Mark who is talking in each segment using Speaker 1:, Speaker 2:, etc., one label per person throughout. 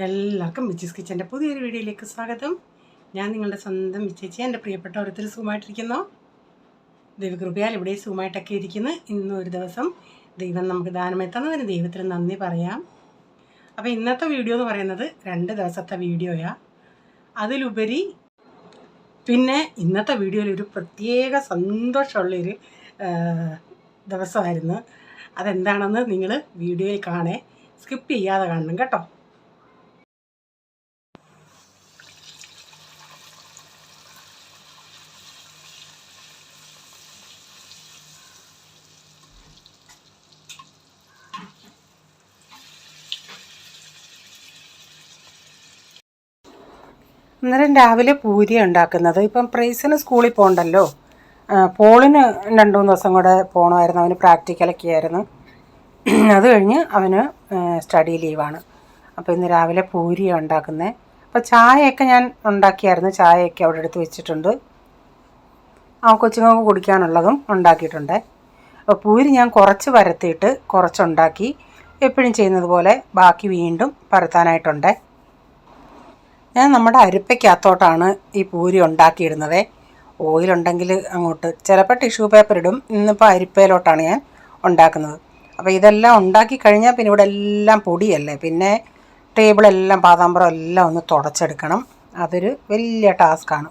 Speaker 1: എല്ലാവർക്കും വിച്ചീസ് കിച്ചൻ്റെ പുതിയൊരു വീഡിയോയിലേക്ക് സ്വാഗതം. ഞാൻ നിങ്ങളുടെ സ്വന്തം വിച്ചേച്ചി. എൻ്റെ പ്രിയപ്പെട്ട ഓരോരുത്തർ സുഖമായിട്ടിരിക്കുന്നു. ദൈവകൃപയാൽ ഇവിടെ സുഖമായിട്ടൊക്കെ ഇരിക്കുന്നു. ഇന്നൊരു ദിവസം ദൈവം നമുക്ക് ദാനമെത്തുന്നതിന് ദൈവത്തിന് നന്ദി പറയാം. അപ്പോൾ ഇന്നത്തെ വീഡിയോ എന്ന് പറയുന്നത് 2 ദിവസത്തെ വീഡിയോയാണ്. അതിലുപരി പിന്നെ ഇന്നത്തെ വീഡിയോയിൽ ഒരു പ്രത്യേക സന്തോഷമുള്ളൊരു ദിവസമായിരുന്നു. അതെന്താണെന്ന് നിങ്ങൾ വീഡിയോയിൽ കാണേ, സ്കിപ്പ് ചെയ്യാതെ കാണണം കേട്ടോ. അന്നേരം രാവിലെ പൂരി ഉണ്ടാക്കുന്നത്. ഇപ്പം പ്രൈസിന് സ്കൂളിൽ പോകണ്ടല്ലോ. പോളിന് 2-3 ദിവസം കൂടെ പോകണമായിരുന്നു. അവന് പ്രാക്ടിക്കലൊക്കെ ആയിരുന്നു. അത് കഴിഞ്ഞ് അവന് സ്റ്റഡി ലീവാണ്. അപ്പോൾ ഇന്ന് രാവിലെ പൂരിയാണ് ഉണ്ടാക്കുന്നത്. അപ്പോൾ ചായയൊക്കെ ഞാൻ ഉണ്ടാക്കിയായിരുന്നു. ചായയൊക്കെ അവിടെ എടുത്ത് വെച്ചിട്ടുണ്ട്. കൊച്ചുങ്ങൾക്ക് കുടിക്കാനുള്ളതും ഉണ്ടാക്കിയിട്ടുണ്ട്. അപ്പോൾ പൂരി ഞാൻ കുറച്ച് പരത്തിയിട്ട് കുറച്ചുണ്ടാക്കി എപ്പോഴും ചെയ്യുന്നത് പോലെ ബാക്കി വീണ്ടും പരത്താനായിട്ടുണ്ട്. ഞാൻ നമ്മുടെ അരിപ്പയ്ക്കകത്തോട്ടാണ് ഈ പൂരി ഉണ്ടാക്കിയിടുന്നത്. ഓയിലുണ്ടെങ്കിൽ അങ്ങോട്ട് ചിലപ്പോൾ ടിഷ്യൂ പേപ്പർ ഇടും. ഇന്നിപ്പോൾ അരിപ്പയിലോട്ടാണ് ഞാൻ ഉണ്ടാക്കുന്നത്. അപ്പോൾ ഇതെല്ലാം ഉണ്ടാക്കി കഴിഞ്ഞാൽ പിന്നെ ഇവിടെ എല്ലാം പൊടിയല്ലേ, പിന്നെ ടേബിളെല്ലാം പാതാമ്പരം എല്ലാം ഒന്ന് തുടച്ചെടുക്കണം. അതൊരു വലിയ ടാസ്ക്കാണ്.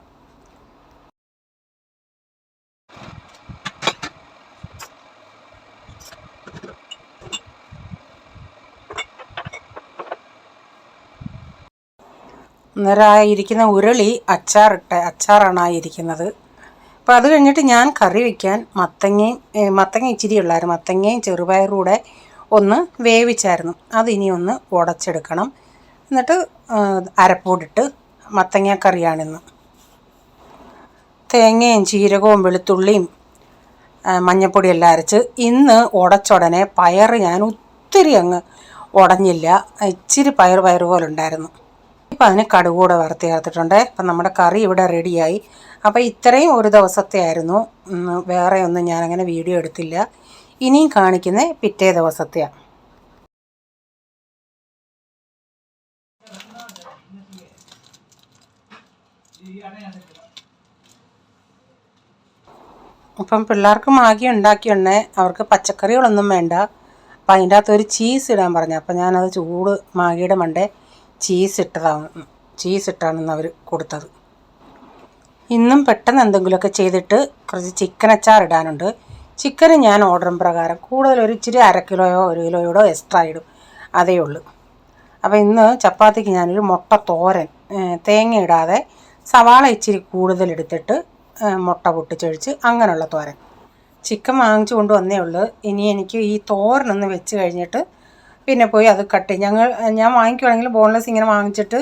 Speaker 1: അന്നേരം ഇരിക്കുന്ന ഉരുളി അച്ചാറാണ് ആയിരിക്കുന്നത്. അപ്പോൾ അത് കഴിഞ്ഞിട്ട് ഞാൻ കറി വയ്ക്കാൻ മത്തങ്ങ ഇച്ചിരി ഉള്ളായിരുന്നു. മത്തങ്ങയും ചെറുപയറും കൂടെ ഒന്ന് വേവിച്ചായിരുന്നു. അതിനി ഒന്ന് ഉടച്ചെടുക്കണം. എന്നിട്ട് അരപ്പൂടിട്ട് മത്തങ്ങ കറിയാണിന്ന്. തേങ്ങയും ജീരകവും വെളുത്തുള്ളിയും മഞ്ഞൾപ്പൊടിയെല്ലാം അരച്ച് ഇന്ന് ഉടച്ചുടനെ പയർ ഞാൻ ഒത്തിരി അങ്ങ് ഉടഞ്ഞില്ല. ഇച്ചിരി പയർ പോലെ ഉണ്ടായിരുന്നു. ഇപ്പം അതിന് കടുക് കൂടെ വറുത്ത് ചേർത്തിട്ടുണ്ട്. അപ്പം നമ്മുടെ കറി ഇവിടെ റെഡിയായി. അപ്പോൾ ഇത്രയും ഒരു ദിവസത്തെ ആയിരുന്നു. വേറെ ഒന്നും ഞാനങ്ങനെ വീഡിയോ എടുത്തില്ല. ഇനിയും കാണിക്കുന്ന പിറ്റേ ദിവസത്തെയാണ്. അപ്പം പിള്ളേർക്ക് മാഗി ഉണ്ടാക്കിയുണ്ടേ. അവർക്ക് പച്ചക്കറികളൊന്നും വേണ്ട. അപ്പം അതിൻ്റെ അകത്തൊരു ചീസ് ഇടാൻ പറഞ്ഞു. അപ്പം ഞാനത് ചൂട് മാഗിയുടെ മണ്ടേ ചീസിട്ടാണെന്ന് അവർ കൊടുത്തത്. ഇന്നും പെട്ടെന്ന് എന്തെങ്കിലുമൊക്കെ ചെയ്തിട്ട് കുറച്ച് ചിക്കൻ അച്ചാർ ഇടാനുണ്ട്. ചിക്കന് ഞാൻ ഓർഡറും പ്രകാരം കൂടുതൽ ഒരു ഇച്ചിരി 1/2 കിലോയോ 1 കിലോയോടോ എക്സ്ട്രാ ഇടും, അതേ ഉള്ളൂ. അപ്പോൾ ഇന്ന് ചപ്പാത്തിക്ക് ഞാനൊരു മുട്ട തോരൻ, തേങ്ങ ഇടാതെ സവാള ഇച്ചിരി കൂടുതലെടുത്തിട്ട് മുട്ട പൊട്ടിച്ചൊഴിച്ച് അങ്ങനെയുള്ള തോരൻ. ചിക്കൻ വാങ്ങിച്ചു കൊണ്ട് വന്നേ ഉള്ളൂ. ഇനി എനിക്ക് ഈ തോരനൊന്ന് വെച്ച് കഴിഞ്ഞിട്ട് പിന്നെ പോയി അത് ഞാൻ വാങ്ങിക്കുവാണെങ്കിൽ ബോൺലെസ് ഇങ്ങനെ വാങ്ങിച്ചിട്ട്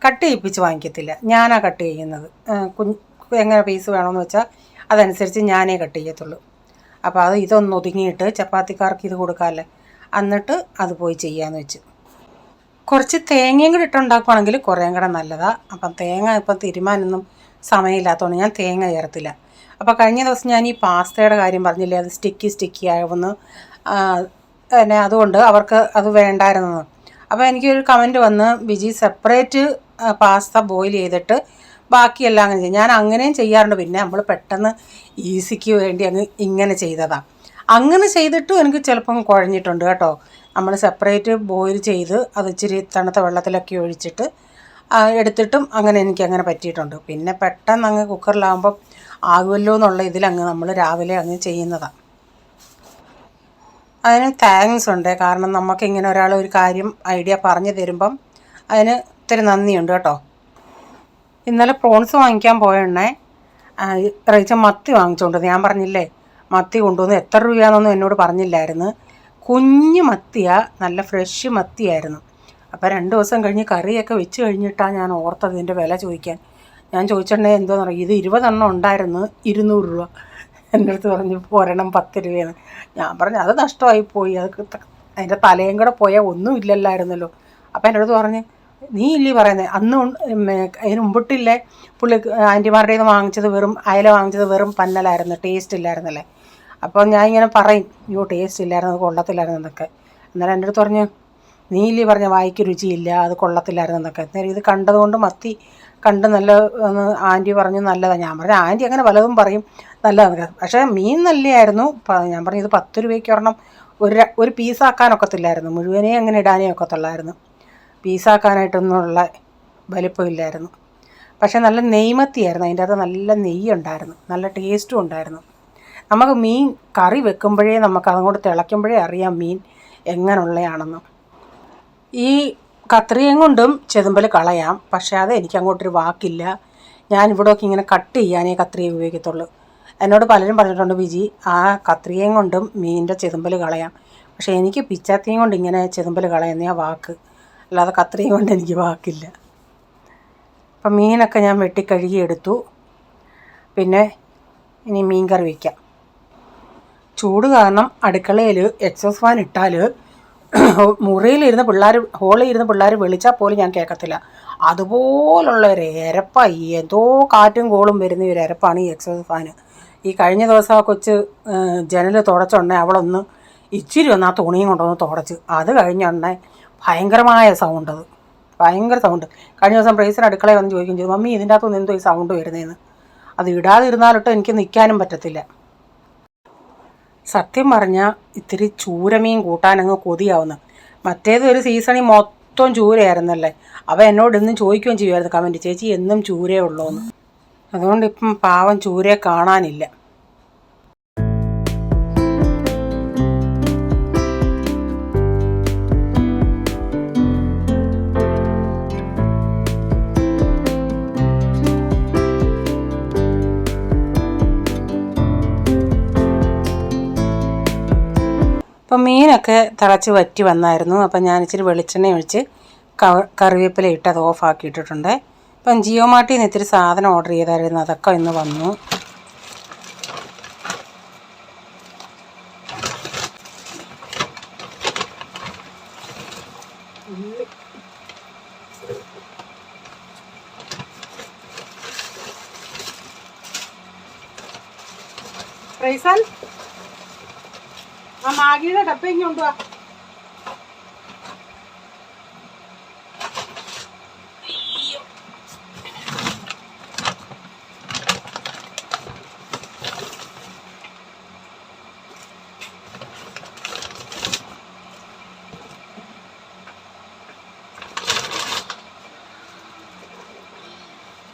Speaker 1: കട്ട് ചെയ്യിപ്പിച്ച് വാങ്ങിക്കത്തില്ല. ഞാനാണ് കട്ട് ചെയ്യുന്നത്. എങ്ങനെ പീസ് വേണമെന്ന് വെച്ചാൽ അതനുസരിച്ച് ഞാനേ കട്ട് ചെയ്യത്തുള്ളൂ. അപ്പോൾ ഇതൊന്ന് ഒതുങ്ങിയിട്ട് ചപ്പാത്തിക്കാർക്ക് ഇത് കൊടുക്കാമല്ലേ, എന്നിട്ട് അത് പോയി ചെയ്യാമെന്ന് വെച്ച്. കുറച്ച് തേങ്ങയും കൂടി ഇട്ടുണ്ടാക്കുവാണെങ്കിൽ കുറേയും കൂടെ നല്ലതാണ്. അപ്പം തേങ്ങ ഇപ്പം തിരുമാനൊന്നും സമയമില്ലാത്തതുകൊണ്ട് ഞാൻ തേങ്ങ ചേർത്തില്ല. അപ്പോൾ കഴിഞ്ഞ ദിവസം ഞാൻ ഈ പാസ്തയുടെ കാര്യം പറഞ്ഞില്ലേ, അത് സ്റ്റിക്കി ആവുമെന്ന്. പിന്നെ അതുകൊണ്ട് അവർക്ക് അത് വേണ്ടായിരുന്നു. അപ്പോൾ എനിക്കൊരു കമൻറ്റ് വന്ന്, ബിജി സെപ്പറേറ്റ് പാസ്ത ബോയിൽ ചെയ്തിട്ട് ബാക്കിയെല്ലാം അങ്ങനെ ചെയ്യും. ഞാൻ അങ്ങനെയും ചെയ്യാറുണ്ട്. പിന്നെ നമ്മൾ പെട്ടെന്ന് ഈസിക്ക് വേണ്ടി ഇങ്ങനെ ചെയ്തതാണ്. അങ്ങനെ ചെയ്തിട്ടും എനിക്ക് ചിലപ്പം കുഴഞ്ഞിട്ടുണ്ട് കേട്ടോ. നമ്മൾ സെപ്പറേറ്റ് ബോയിൽ ചെയ്ത് അത് ഇച്ചിരി തണുത്ത വെള്ളത്തിലൊക്കെ ഒഴിച്ചിട്ട് എടുത്തിട്ടും എനിക്കങ്ങനെ പറ്റിയിട്ടുണ്ട്. പിന്നെ പെട്ടെന്ന് കുക്കറിലാകുമ്പം ആകുമല്ലോ എന്നുള്ള ഇതിലങ്ങ് നമ്മൾ രാവിലെ ചെയ്യുന്നതാണ്. അതിന് താങ്ക്സ് ഉണ്ട്. കാരണം നമുക്കിങ്ങനെ ഒരാൾ ഒരു കാര്യം ഐഡിയ പറഞ്ഞു തരുമ്പം അതിന് ഒത്തിരി നന്ദിയുണ്ട് കേട്ടോ. ഇന്നലെ പ്രോൺസ് വാങ്ങിക്കാൻ പോയെണ്ണേ റേച്ച മത്തി വാങ്ങിച്ചുകൊണ്ട്. ഞാൻ പറഞ്ഞില്ലേ മത്തി കൊണ്ടുവന്ന് എത്ര രൂപയാണെന്നൊന്നും എന്നോട് പറഞ്ഞില്ലായിരുന്നു. കുഞ്ഞു മത്തിയാണ്, നല്ല ഫ്രഷ് മത്തിയായിരുന്നു. അപ്പോൾ 2 ദിവസം കഴിഞ്ഞ് കറിയൊക്കെ വെച്ച് കഴിഞ്ഞിട്ടാണ് ഞാൻ ഓർത്തത് ഇതിൻ്റെ വില ചോദിക്കാൻ. ഞാൻ ചോദിച്ചിട്ടുണ്ടെങ്കിൽ എന്തോന്ന് പറയും, ഇത് 20 എണ്ണം ഉണ്ടായിരുന്നു 200 രൂപ. എൻ്റെ അടുത്ത് പറഞ്ഞു ഒരെണ്ണം 10 രൂപയാണ്. ഞാൻ പറഞ്ഞു അത് നഷ്ടമായിപ്പോയി, അതിൻ്റെ തലയും കൂടെ പോയാൽ ഒന്നും ഇല്ലല്ലായിരുന്നല്ലോ. അപ്പോൾ എൻ്റെ അടുത്ത് പറഞ്ഞ് നീ ഇല്ലേ പറയുന്നത്, അന്ന് അതിന് മുമ്പിട്ടില്ലേ പുള്ളി ആൻറ്റിമാരുടെ നിന്ന് വാങ്ങിച്ചത് വെറും പന്നലായിരുന്നു, ടേസ്റ്റ് ഇല്ലായിരുന്നല്ലേ. അപ്പോൾ ഞാൻ ഇങ്ങനെ പറയും, ടേസ്റ്റ് ഇല്ലായിരുന്നു, അത് കൊള്ളത്തില്ലായിരുന്നു എന്നൊക്കെ. എന്നാലും എൻ്റെ അടുത്ത് പറഞ്ഞു നീലി പറഞ്ഞ വായിക്ക് രുചിയില്ല, അത് കൊള്ളത്തില്ലായിരുന്നു എന്നൊക്കെ. നേരം ഇത് കണ്ടതുകൊണ്ട് മത്തി കണ്ട് നല്ല ആൻറ്റി പറഞ്ഞു നല്ലതാണ്. ഞാൻ പറഞ്ഞു ആൻറ്റി അങ്ങനെ പലതും പറയും നല്ലതാണ്, പക്ഷേ മീൻ നല്ലതായിരുന്നു. ഞാൻ പറഞ്ഞു ഇത് 10 രൂപയ്ക്ക് ഒരെണ്ണം ഒരു പീസാക്കാനൊക്കത്തില്ലായിരുന്നു, മുഴുവനേ അങ്ങനെ ഇടാനേ ഒക്കത്തുള്ളായിരുന്നു, പീസാക്കാനായിട്ടൊന്നുമുള്ള വലിപ്പമില്ലായിരുന്നു. പക്ഷേ നല്ല നെയ്മത്തിയായിരുന്നു, അതിൻ്റെ അകത്ത് നല്ല നെയ്യുണ്ടായിരുന്നു, നല്ല ടേസ്റ്റും ഉണ്ടായിരുന്നു. നമുക്ക് മീൻ കറി വെക്കുമ്പോഴേ നമുക്ക് അതങ്ങോട്ട് തിളയ്ക്കുമ്പോഴേ അറിയാം മീൻ എങ്ങനെയുള്ളതാണെന്ന്. ഈ കത്രികയും കൊണ്ടും ചെതുമ്പൽ കളയാം, പക്ഷേ അത് എനിക്ക് അങ്ങോട്ടൊരു വാക്കില്ല. ഞാൻ ഇവിടെയൊക്കെ ഇങ്ങനെ കട്ട് ചെയ്യാനേ കത്രിക ഉപയോഗിക്കത്തുള്ളൂ. എന്നോട് പലരും പറഞ്ഞിട്ടുണ്ട് വിജി ആ കത്രികയും കൊണ്ടും മീനിൻ്റെ ചെതുമ്പൽ കളയാം, പക്ഷേ എനിക്ക് പിച്ചാത്തിയും കൊണ്ട് ഇങ്ങനെ ചെതുമ്പൽ കളയുന്ന വാക്ക്, അല്ലാതെ കത്രികയും കൊണ്ട് എനിക്ക് വാക്കില്ല. അപ്പം മീനൊക്കെ ഞാൻ വെട്ടിക്കഴുകി എടുത്തു. പിന്നെ ഇനി മീൻ കറി വയ്ക്കാം. ചൂട് കാരണം അടുക്കളയിൽ എക്സോസ് ഫാൻ ഇട്ടാൽ മുറിയിലിരുന്ന് പിള്ളേർ ഹോളിൽ പിള്ളേർ വിളിച്ചാൽ പോലും ഞാൻ കേൾക്കത്തില്ല. അതുപോലുള്ള ഒരു എരപ്പായി, എന്തോ കാറ്റും കോളും വരുന്ന ഒരു എരപ്പാണ് ഈ എക്സോസ് ഫാന്. ഈ കഴിഞ്ഞ ദിവസം ആ കൊച്ച് ജനൽ തുടച്ചുണ്ടേ അവളൊന്ന് ഇച്ചിരി ഒന്ന് ആ തുണിയും കൊണ്ടൊന്ന് തുടച്ച്, അത് കഴിഞ്ഞുണ്ടേ ഭയങ്കരമായ സൗണ്ട്, അത് ഭയങ്കര സൗണ്ട്. കഴിഞ്ഞ ദിവസം പ്രൈസിന് അടുക്കളയിൽ വന്ന് ചോദിക്കും ചെയ്തു, മമ്മി ഇതിൻ്റെ അകത്തുനിന്ന് എന്തോ ഈ സൗണ്ട് വരുന്നതെന്ന്. അത് ഇടാതിരുന്നാലിട്ട് എനിക്ക് നിൽക്കാനും പറ്റത്തില്ല. സത്യം പറഞ്ഞാൽ ഇത്തിരി ചൂരമീൻ കൂട്ടാനങ്ങ് കൊതിയാവുന്നു. മറ്റേത് ഒരു സീസണിൽ മൊത്തം ചൂരയായിരുന്നല്ലേ. അവ എന്നോട് ഇന്നും ചോദിക്കുകയും ചെയ്യുമായിരുന്നു കമൻറ്റ്, ചേച്ചി എന്നും ചൂരേ ഉള്ളൂന്ന്. അതുകൊണ്ട് ഇപ്പം പാവം ചൂരയെ കാണാനില്ല. അപ്പം മീനൊക്കെ തിളച്ച് വറ്റി വന്നായിരുന്നു. അപ്പം ഞാൻ ഇച്ചിരി വെളിച്ചെണ്ണ ഒഴിച്ച് കറിവേപ്പില ഇട്ട് അത് ഓഫാക്കിയിട്ടിട്ടുണ്ട്. ഇപ്പം ജിയോ മാർട്ടിൽ നിന്ന് ഇത്തിരി സാധനം ഓർഡർ ചെയ്തായിരുന്നു, അതൊക്കെ ഇന്ന് വന്നു. പ്രൈസൽ ആ മാഗിയുടെ ഡപ്പ ഇങ്ങ് കൊണ്ടുവാ.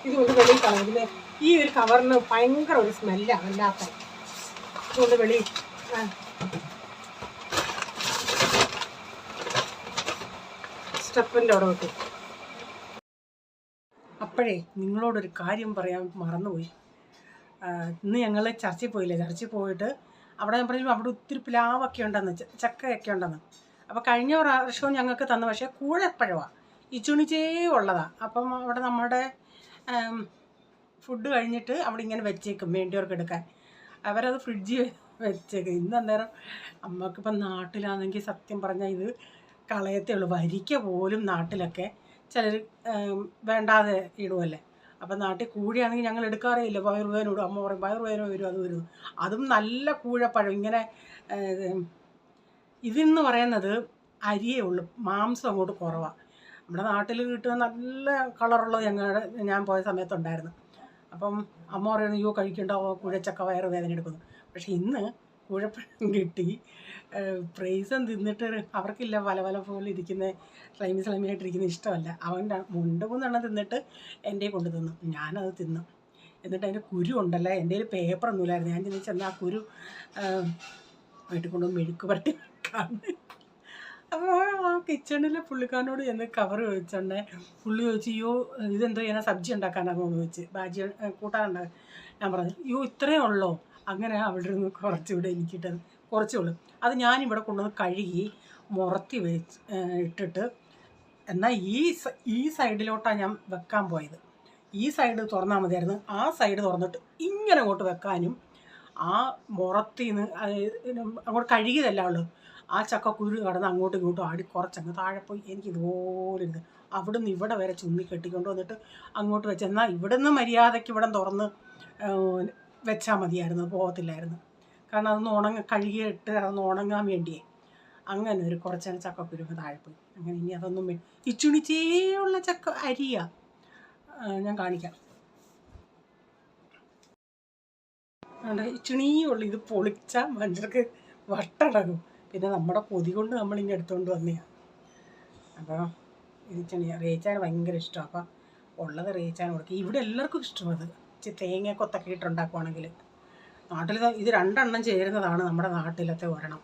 Speaker 1: ഇതുകൊണ്ട് വെളിയിൽ കളയുന്നത്. ഈ ഒരു കവറിന് ഭയങ്കര ഒരു സ്മെല്ലാണ് അല്ലാത്ത. ഇതുകൊണ്ട് വെളിയിൽ സ്റ്റെപ്പിൻ്റെ അവിടെ വെക്കും. അപ്പോഴേ നിങ്ങളോടൊരു കാര്യം പറയാൻ മറന്നുപോയി. ഇന്ന് ഞങ്ങൾ ചർച്ചിൽ പോയില്ലേ, ചർച്ചിൽ പോയിട്ട് അവിടെ ഞാൻ പറഞ്ഞു അവിടെ ഒത്തിരി പ്ലാവൊക്കെ ഉണ്ടെന്ന്, ചക്കയൊക്കെ ഉണ്ടെന്ന്. അപ്പോൾ കഴിഞ്ഞ പ്രാവശ്യവും ഞങ്ങൾക്ക് തന്നു, പക്ഷേ കൂഴപ്പഴമാണ്, ഈ ചുണിച്ചേ ഉള്ളതാണ്. അപ്പം അവിടെ നമ്മുടെ ഫുഡ് കഴിഞ്ഞിട്ട് അവിടെ ഇങ്ങനെ വെച്ചേക്കും വേണ്ടിയവർക്ക് എടുക്കാൻ. അവരത് ഫ്രിഡ്ജിൽ വെച്ചേക്കും. ഇന്ന് അന്നേരം അമ്മക്കിപ്പം നാട്ടിലാണെങ്കിൽ സത്യം പറഞ്ഞാൽ ഇത് കളയത്തേ ഉള്ളൂ. വരിക്ക പോലും നാട്ടിലൊക്കെ ചിലർ വേണ്ടാതെ ഇടുമല്ലേ. അപ്പം നാട്ടിൽ കൂടിയാണെങ്കിൽ ഞങ്ങൾ എടുക്കാറേ ഇല്ല, വയറുവേദന ഇടും. അമ്മ പറയും വയറുവേദന വരും, അത് വരും. അതും നല്ല കൂഴപ്പഴം ഇങ്ങനെ. ഇതെന്ന് പറയുന്നത് അരിയേ ഉള്ളൂ, മാംസം അങ്ങോട്ട് കുറവാണ്. നമ്മുടെ നാട്ടിൽ കിട്ടുന്ന നല്ല കളറുള്ളത് ഞാൻ പോയ സമയത്തുണ്ടായിരുന്നു. അപ്പം അമ്മ പറയുന്നത് അയ്യോ കഴിക്കണ്ടോ, കുഴച്ചക്ക വയറ് വേദന എടുക്കുന്നു. പക്ഷെ ഇന്ന് കുഴപ്പഴം കിട്ടി. പ്രൈസും തിന്നിട്ട് അവർക്കില്ല വല പോലെ ഇരിക്കുന്ന സ്ലൈമിയായിട്ടിരിക്കുന്ന ഇഷ്ടമല്ല. അവൻ്റെ 2-3 തിന്നിട്ട് എൻ്റെ കൊണ്ട് തിന്നു. ഞാനത് തിന്നു. എന്നിട്ട് അതിൻ്റെ കുരു ഉണ്ടല്ലോ, എൻ്റെ കയ്യിൽ പേപ്പറൊന്നുമില്ലായിരുന്നു. ഞാൻ ചെന്നാൽ ആ കുരു വീട്ടിൽ കൊണ്ട് മെഴുക്ക് പരട്ടി വെക്കാമെന്ന്. അപ്പോൾ ആ കിച്ചണിലെ പുള്ളിക്കാരനോട് ചെന്ന് കവർ ചോദിച്ചോണ്ടേ പുള്ളി ചോദിച്ചു അയ്യോ ഇതെന്തോ ഇങ്ങനെ സബ്ജി ഉണ്ടാക്കാനാണെന്ന് ചോദിച്ച്, ബാജി കൂട്ടാനുണ്ടാകും. ഞാൻ പറഞ്ഞു അയ്യോ ഇത്രയേ ഉള്ളോ. അങ്ങനെ അവിടെ നിന്ന് കുറച്ചുകൂടെ എനിക്കിട്ടത് കുറച്ചേ ഉള്ളൂ. അത് ഞാനിവിടെ കൊണ്ടുവന്ന് കഴുകി മുറത്തി ഇട്ടിട്ട്, എന്നാൽ ഈ സൈഡിലോട്ടാണ് ഞാൻ വെക്കാൻ പോയത്. ഈ സൈഡ് തുറന്നാൽ മതിയായിരുന്നു. ആ സൈഡ് തുറന്നിട്ട് ഇങ്ങനെ അങ്ങോട്ട് വെക്കാനും ആ മുറത്തിന്ന് അങ്ങോട്ട് കഴുകിയതല്ല ഉള്ളൂ. ആ ചക്കക്കുരു കടന്ന് അങ്ങോട്ടും ഇങ്ങോട്ടും ആടി കുറച്ചങ്ങ് താഴെ പോയി. എനിക്കിതുപോലെ ഇരുന്ന് അവിടെ നിന്ന് ഇവിടെ വരെ ചുമ്മി കെട്ടിക്കൊണ്ട് വന്നിട്ട് അങ്ങോട്ട് വെച്ച്. എന്നാൽ ഇവിടെ നിന്ന് മര്യാദയ്ക്ക് ഇവിടെ തുറന്ന് വെച്ചാൽ മതിയായിരുന്നു, പോകത്തില്ലായിരുന്നു. കാരണം അതൊന്ന് കഴുകിയിട്ട് അതൊന്ന് ഉണങ്ങാൻ വേണ്ടിയേ. അങ്ങനെ ഒരു കുറച്ചാണ് ചക്കക്കുരുക്ക് താഴെ പോയി. അങ്ങനെ ഇനി അതൊന്നും ഇച്ചുണിച്ചേയുള്ള ചക്ക അരിയാ ഞാൻ കാണിക്കാം. അതുകൊണ്ട് ഇച്ചിണിയുള്ളൂ. ഇത് പൊളിച്ചാൽ മനുഷ്യർക്ക് വട്ടടങ്ങും. പിന്നെ നമ്മുടെ കൊതി കൊണ്ട് നമ്മളിങ്ങനെ എടുത്തുകൊണ്ട് വന്നെയാണ്. അപ്പോൾ ഇത് ചെണിയ റേച്ചാൻ ഭയങ്കര ഇഷ്ടമാണ്. അപ്പോൾ ഉള്ളത് റേച്ചാൻ കൊടുക്കുക. ഇവിടെ എല്ലാവർക്കും ഇഷ്ടമത്. തേങ്ങ കൊത്തൊക്കെ ഇട്ടുണ്ടാക്കുവാണെങ്കിൽ. നാട്ടിൽ ഇത് 2 എണ്ണം ചേരുന്നതാണ് നമ്മുടെ നാട്ടിലത്തെ ഒരെണ്ണം.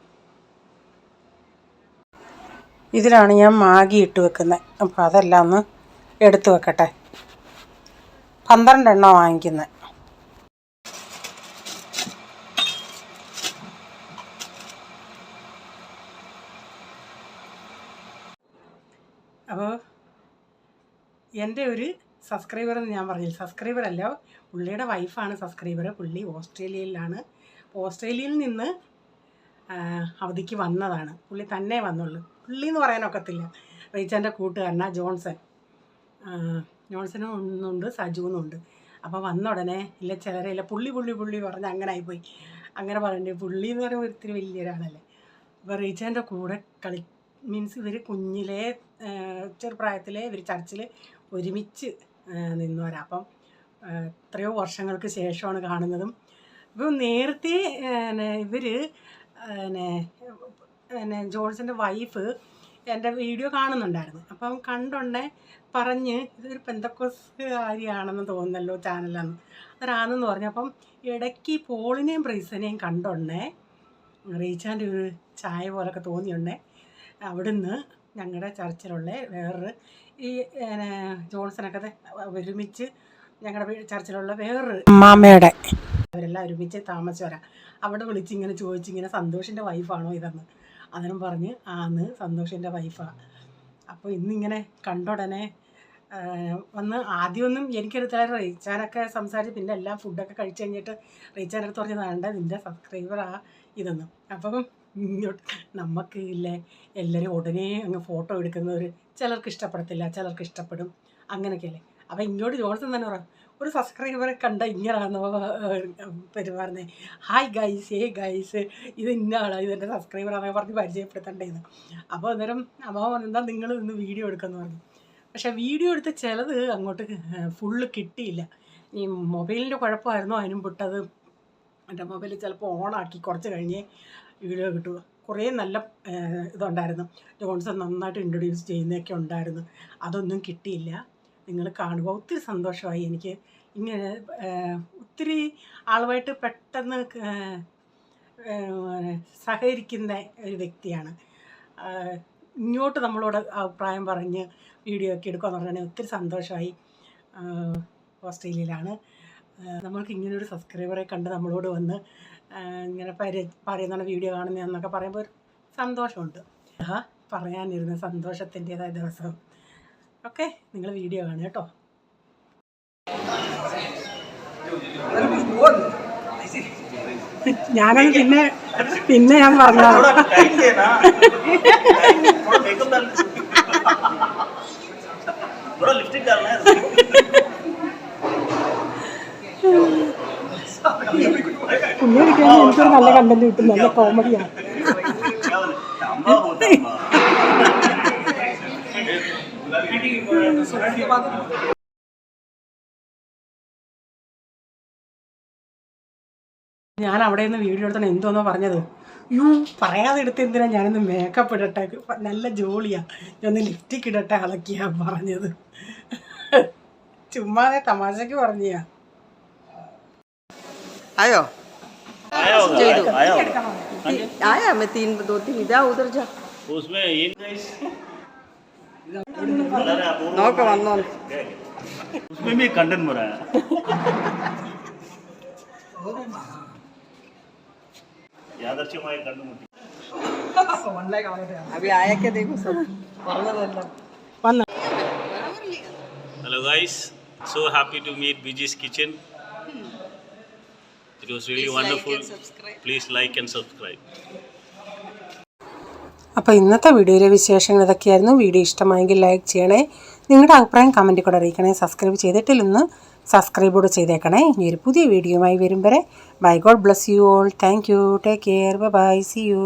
Speaker 1: ഇതിലാണ് ഞാൻ മാഗി ഇട്ട് വെക്കുന്നത്. അപ്പോൾ അതെല്ലാം ഒന്ന് എടുത്തു വെക്കട്ടെ. 12 എണ്ണം വാങ്ങിക്കുന്നത്. അപ്പോൾ എൻ്റെ ഒരു സബ്സ്ക്രൈബർ എന്ന് ഞാൻ പറഞ്ഞില്ല, സബ്സ്ക്രൈബറല്ല, പുള്ളിയുടെ വൈഫാണ് സബ്സ്ക്രൈബർ. പുള്ളി ഓസ്ട്രേലിയയിലാണ്. ഓസ്ട്രേലിയയിൽ നിന്ന് അവധിക്ക് വന്നതാണ്. പുള്ളി തന്നെ വന്നുള്ളൂ. പുള്ളി എന്ന് പറയാനൊക്കത്തില്ല. റീച്ചാൻ്റെ കൂട്ടുകാരനാ ജോൺസനും ഒന്നുണ്ട്, സജു എന്നുണ്ട്. അപ്പോൾ വന്ന ഉടനെ ഇല്ല ചിലരെയില്ല പുള്ളി പറഞ്ഞ് അങ്ങനെ ആയിപ്പോയി. അങ്ങനെ പറയണ്ടേ, പുള്ളി എന്ന് പറയുമ്പോൾ ഒത്തിരി വലിയൊരാളല്ലേ. അപ്പോൾ റീച്ചാൻ്റെ കൂടെ മീൻസ് ഇവർ കുഞ്ഞിലെ ചെറുപ്രായത്തിലെ ഇവർ ചർച്ചിൽ ഒരുമിച്ച് നിന്നവരാ. അപ്പം എത്രയോ വർഷങ്ങൾക്ക് ശേഷമാണ് കാണുന്നതും. ഇപ്പം നേരത്തെ ഇവർ ജോൺസൻ്റെ വൈഫ് എൻ്റെ വീഡിയോ കാണുന്നുണ്ടായിരുന്നു. അപ്പം കണ്ടോണ്ടേ പറഞ്ഞ് ഇതൊരു പെന്തക്കോസ്കാരിയാണെന്ന് തോന്നുന്നല്ലോ ചാനലാന്ന്. അതൊരാണെന്ന് പറഞ്ഞു. അപ്പം ഇടയ്ക്ക് പോളിനെയും ബ്രൈസനെയും കണ്ടോണ്ടേ റീച്ചാൻ്റെ ഒരു ചായ പോലൊക്കെ തോന്നിയുണ്ടേ അവിടുന്ന് ഞങ്ങളുടെ ചർച്ചിലുള്ള വേറൊരു ഈ ജോൺസനൊക്കെ ഒരുമിച്ച് ഞങ്ങളുടെ ചർച്ചിലുള്ള വേറൊരു അമ്മാമ്മയുടെ അവരെല്ലാം ഒരുമിച്ച് താമസിച്ചവരാ. അവിടെ വിളിച്ചിങ്ങനെ ചോദിച്ചിങ്ങനെ സന്തോഷിൻ്റെ വൈഫാണോ ഇതെന്ന്. അതിനും പറഞ്ഞ് ആന്ന് സന്തോഷിൻ്റെ വൈഫാണ്. അപ്പോൾ ഇന്നിങ്ങനെ കണ്ടുടനെ വന്ന് ആദ്യമൊന്നും എനിക്കടുത്ത റീച്ചാനൊക്കെ സംസാരിച്ച് പിന്നെ എല്ലാം ഫുഡൊക്കെ കഴിച്ച് കഴിഞ്ഞിട്ട് റീച്ചാൻ്റെ അടുത്ത് പറഞ്ഞതാണ് നിൻ്റെ സബ്സ്ക്രൈബറാ ഇതെന്ന്. അപ്പം നമുക്ക് ഇല്ലേ എല്ലാവരും ഉടനെ അങ്ങ് ഫോട്ടോ എടുക്കുന്നവർ ചിലർക്ക് ഇഷ്ടപ്പെടത്തില്ല, ചിലർക്ക് ഇഷ്ടപ്പെടും, അങ്ങനെയൊക്കെയല്ലേ. അപ്പോൾ ഇങ്ങോട്ട് ജോൺസൺ തന്നെ പറയാം ഒരു സബ്സ്ക്രൈബറെ കണ്ട ഇങ്ങനെയാണെന്നോ പെരുമാറുന്നത്. ഹായ് ഗൈസ്, ഗൈസ് ഇത് ഇന്ന ആളാണ്, ഇതെൻ്റെ സബ്സ്ക്രൈബറാണെന്നൊക്കെ പറഞ്ഞ് പരിചയപ്പെടുത്തണ്ടേന്ന്. അപ്പോൾ അന്നേരം അപ്പോൾ എന്താ നിങ്ങൾ ഇന്ന് വീഡിയോ എടുക്കുമെന്ന് പറഞ്ഞു. പക്ഷേ വീഡിയോ എടുത്ത് ചിലത് അങ്ങോട്ട് ഫുള്ള് കിട്ടിയില്ല. ഈ മൊബൈലിൻ്റെ കുഴപ്പമായിരുന്നോ അതിനും വിട്ടത്. എൻ്റെ മൊബൈൽ ചിലപ്പോൾ ഓണാക്കി കുറച്ച് കഴിഞ്ഞ് വീഡിയോ കിട്ടുക. കുറേ നല്ല ഇതുണ്ടായിരുന്നു. ജോൺസൺ നന്നായിട്ട് ഇൻട്രൊഡ്യൂസ് ചെയ്യുന്നതൊക്കെ ഉണ്ടായിരുന്നു. അതൊന്നും കിട്ടിയില്ല. നിങ്ങൾ കാണുക. ഒത്തിരി സന്തോഷമായി എനിക്ക്. ഇങ്ങനെ ഒത്തിരി ആളുമായിട്ട് പെട്ടെന്ന് സഹകരിക്കുന്ന ഒരു വ്യക്തിയാണ്. ഇങ്ങോട്ട് നമ്മളോട് അഭിപ്രായം പറഞ്ഞ് വീഡിയോ ഒക്കെ എടുക്കുകയെന്ന് പറഞ്ഞാൽ ഒത്തിരി സന്തോഷമായി. ഓസ്ട്രേലിയയിലാണ്. നമ്മൾക്ക് ഇങ്ങനൊരു സബ്സ്ക്രൈബറെ കണ്ട് നമ്മളോട് വന്ന് ഇങ്ങനെ പറയുന്ന വീഡിയോ കാണുന്നതെന്നൊക്കെ പറയുമ്പോൾ ഒരു സന്തോഷമുണ്ട്. പറയാനിരുന്ന സന്തോഷത്തിൻ്റേതായ ദിവസം. ഓക്കെ, നിങ്ങൾ വീഡിയോ കാണുക കേട്ടോ. ഞാനത് പിന്നെ ഞാൻ പറഞ്ഞു കുഞ്ഞിടിക്കാൻ എനിക്കൊരു നല്ല കണ്ടന്റ് കിട്ടും. നല്ല കോമഡിയാണ്. ഞാൻ അവിടെ നിന്ന് വീഡിയോ എടുത്തോ എന്തോന്നോ പറഞ്ഞത്. പറയാതെ എടുത്ത് എന്തിനാ ഞാനൊന്ന് മേക്കപ്പ് ഇടട്ടെ, നല്ല ജോളിയാണ്, ഞാനൊന്ന് ലിപ്സ്റ്റിക് ഇടട്ടെ അളക്കിയാ പറഞ്ഞത്. ചുമ്മാതെ തമാശക്ക് പറഞ്ഞാ.
Speaker 2: आयो आया आया मैं 2-3 जा उधर जा
Speaker 3: उसमें
Speaker 2: നോക്ക വന്നോ
Speaker 3: उसमें भी कंटेंट बना है यादर्ച്ഛമായ കണ്ടുമുട്ടി
Speaker 2: अभी आया क्या देखो सब
Speaker 1: വന്ന.
Speaker 3: Hello guys, so happy to meet BG's Kitchen. It was really wonderful. Please like and subscribe.
Speaker 1: അപ്പോൾ ഇന്നത്തെ വീഡിയോയിലെ വിശേഷങ്ങൾ ഇതൊക്കെയായിരുന്നു. വീഡിയോ ഇഷ്ടമായെങ്കിൽ ലൈക്ക് ചെയ്യണേ. നിങ്ങളുടെ അഭിപ്രായം കമൻറ്റിൽ കൂടെ അറിയിക്കണേ. സബ്സ്ക്രൈബ് ചെയ്തിട്ടില്ലെന്ന് സബ്സ്ക്രൈബ് കൂടെ ചെയ്തേക്കണേ. ഇനി ഒരു പുതിയ വീഡിയോയുമായി വരും വരെ bye. God bless you all. Thank you. Take care. Bye. See U.